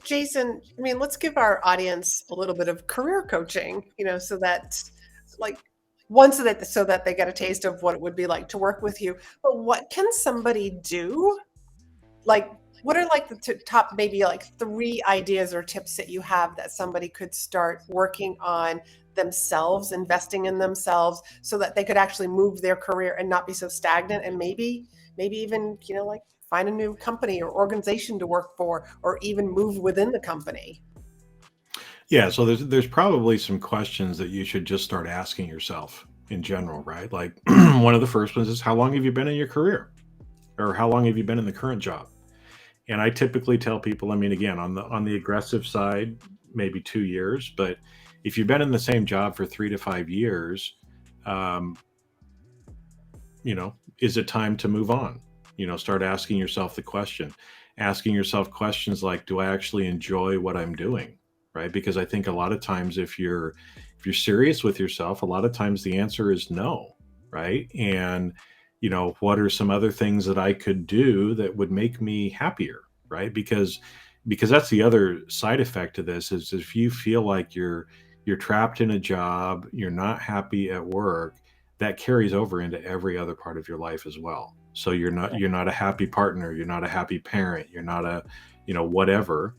Jason, I mean, let's give our audience a little bit of career coaching, so that like so that they get a taste of what it would be like to work with you. But what can somebody do? Like, what are like the top maybe like three ideas or tips that you have that somebody could start working on themselves, investing in themselves so that they could actually move their career and not be so stagnant and maybe even, like find a new company or organization to work for or even move within the company. Yeah, so there's probably some questions that you should just start asking yourself in general, right? Like one of the first ones is how long have you been in your career? Or how long have you been in the current job? And I typically tell people, I mean, again, on the aggressive side, maybe 2 years, but if you've been in the same job for 3 to 5 years, um, is it time to move on? Start asking yourself the question, asking yourself questions like, do I actually enjoy what I'm doing? Right? Because I think a lot of times if you're serious with yourself, a lot of times the answer is no, right? And what are some other things that I could do that would make me happier, right? Because that's the other side effect of this is if you feel like you're trapped in a job, you're not happy at work, that carries over into every other part of your life as well. So you're not a happy partner, you're not a happy parent, you're not a whatever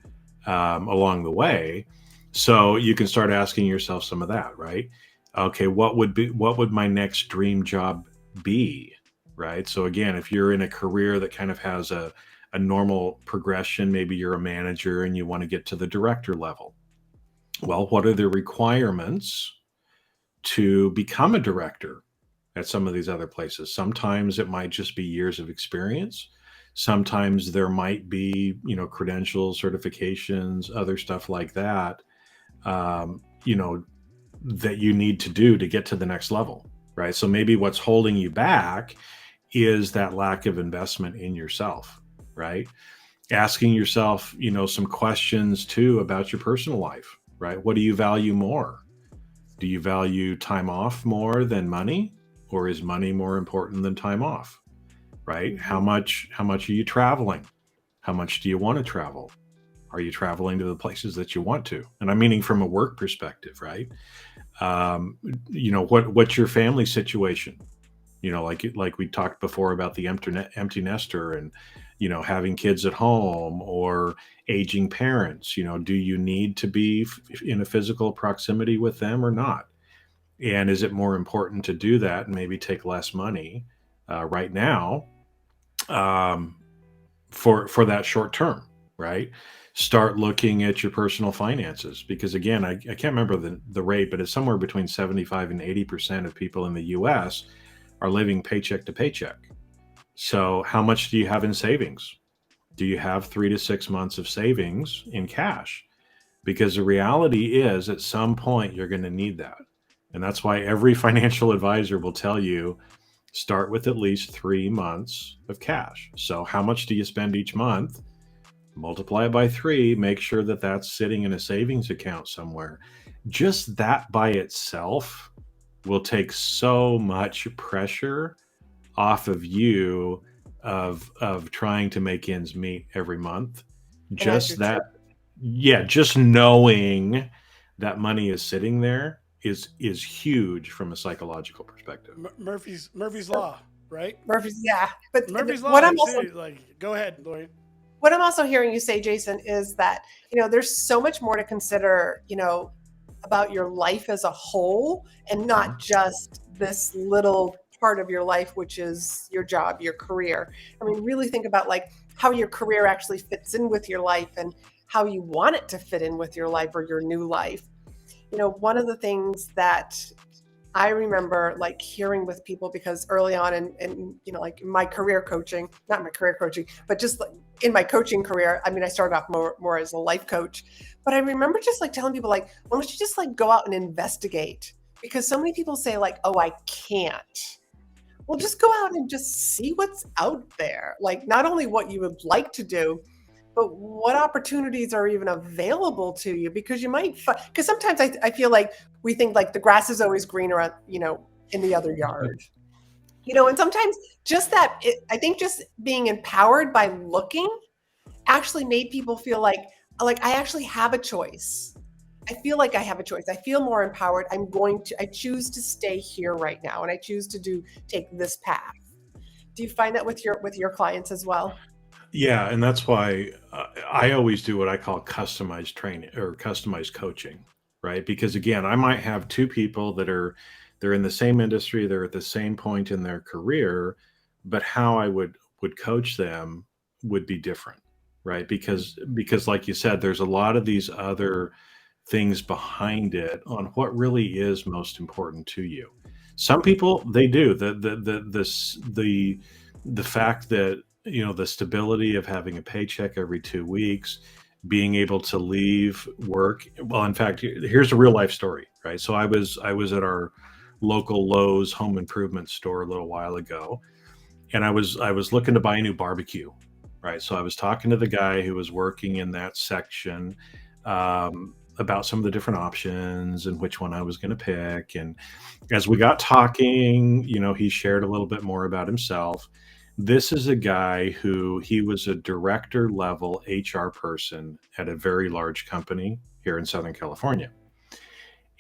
along the way. So you can start asking yourself some of that, right? Okay, what would my next dream job be, right? So again, if you're in a career that kind of has a normal progression, maybe you're a manager and you want to get to the director level. Well, what are the requirements to become a director at some of these other places? Sometimes it might just be years of experience. Sometimes there might be, credentials, certifications, other stuff like that, um, you know, that you need to do to get to the next level, right? So maybe what's holding you back is that lack of investment in yourself, right? Asking yourself, some questions too about your personal life, right? What do you value more? Do you value time off more than money, or is money more important than time off? Right? How Mhm. much are you traveling? How much do you want to travel? Are you traveling to the places that you want to? And I'm meaning from a work perspective, right? Um, what's your family situation? Like we talked before about the empty nester and having kids at home or aging parents. Do you need to be in a physical proximity with them or not? And is it more important to do that and maybe take less money right now, um, for that short term, right? Start looking at your personal finances because again, I can't remember the rate, but it's somewhere between 75 and 80% of people in the U.S. are living paycheck to paycheck. So how much do you have in savings? Do you have 3 to 6 months of savings in cash? Because the reality is at some point you're going to need that. And that's why every financial advisor will tell you start with at least 3 months of cash. So, how much do you spend each month? Multiply it by three, make sure that that's sitting in a savings account somewhere. Just that by itself will take so much pressure off of you of trying to make ends meet every month. And I Just do too. that, yeah, just knowing that money is sitting there is huge from a psychological perspective. Murphy's law, right? Murphy's, yeah. But Murphy's law. what I'm Like, also seriously, like, go ahead, Lori. what I'm also hearing you say, Jason, is that, there's so much more to consider, about your life as a whole and not just this little part of your life, which is your job, your career. I mean, really think about like how your career actually fits in with your life and how you want it to fit in with your life or your new life. One of the things that I remember like hearing with people because early on in like my career coaching, not my career coaching, but just like in my coaching career, I mean, I started off more as a life coach, but I remember just like telling people like, why don't you just like go out and investigate? Because so many people say like, oh, I can't. Well, Yeah. just go out and just see what's out there. Like not only what you would like to do, but what opportunities are even available to you because you might because sometimes I feel like we think like the grass is always greener on, in the other yard, and sometimes just I think just being empowered by looking actually made people feel like like I actually have a choice. I feel like I have a choice. I feel more empowered. I choose to stay here right now, and I choose to take this path. Do you find that with your clients as well? Yeah, and that's why I always do what I call customized training or customized coaching, right? Because again, I might have two people that are they're in the same industry, they're at the same point in their career, but how I would coach them would be different, right? Because like you said, there's a lot of these other things behind it on what really is most important to you. Some people they do the fact that the stability of having a paycheck every 2 weeks, being able to leave work. Well, in fact, here's a real life story, right? So I was at our local Lowe's home improvement store a little while ago, and I was looking to buy a new barbecue, right? So I was talking to the guy who was working in that section, about some of the different options and which one I was going to pick. And as we got talking, he shared a little bit more about himself. This is a guy who he was a director level HR person at a very large company here in Southern California.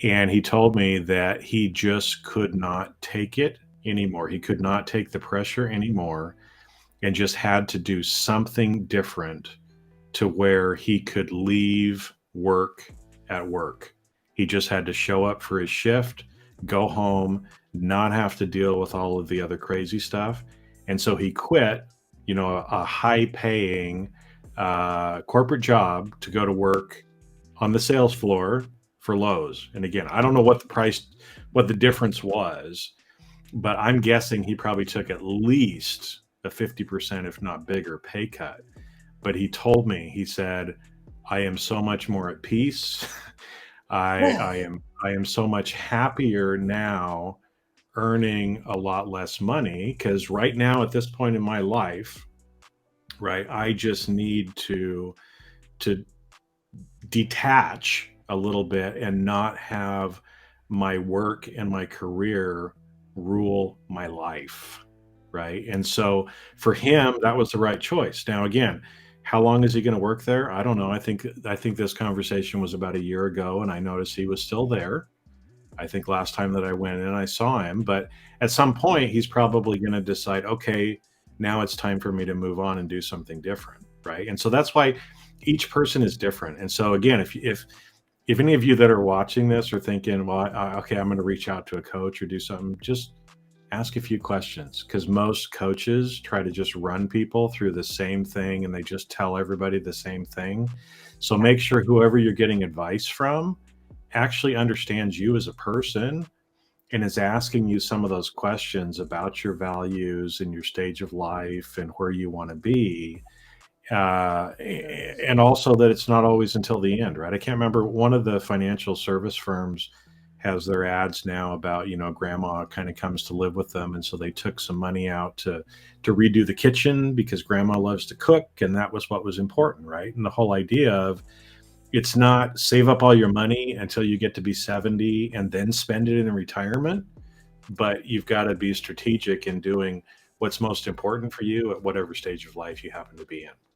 And he told me that he just could not take it anymore. He could not take the pressure anymore and just had to do something different to where he could leave work at work. He just had to show up for his shift, go home, not have to deal with all of the other crazy stuff. And so he quit, a high paying corporate job to go to work on the sales floor for Lowe's. And again, I don't know what the difference was, but I'm guessing he probably took at least a 50%, if not bigger, pay cut. But he told me, he said, I am so much more at peace. I am so much happier now earning a lot less money because right now at this point in my life, right, I just need to detach a little bit and not have my work and my career rule my life, right? And so for him that was the right choice. Now again, how long is he going to work there? I don't know. I think this conversation was about a year ago, and I noticed he was still there. I think last time that I went in, I saw him, but at some point, he's probably going to decide, okay, now it's time for me to move on and do something different, right? And so that's why each person is different. And so again, if any of you that are watching this are thinking, well, okay, I'm going to reach out to a coach or do something, just ask a few questions because most coaches try to just run people through the same thing and they just tell everybody the same thing. So make sure whoever you're getting advice from actually understands you as a person and is asking you some of those questions about your values and your stage of life and where you want to be. Yes. And also that it's not always until the end, right? I can't remember, one of the financial service firms has their ads now about, grandma kind of comes to live with them. And so they took some money out to redo the kitchen because grandma loves to cook. And that was what was important, right? And the whole idea of it's not save up all your money until you get to be 70 and then spend it in retirement, but you've got to be strategic in doing what's most important for you at whatever stage of life you happen to be in.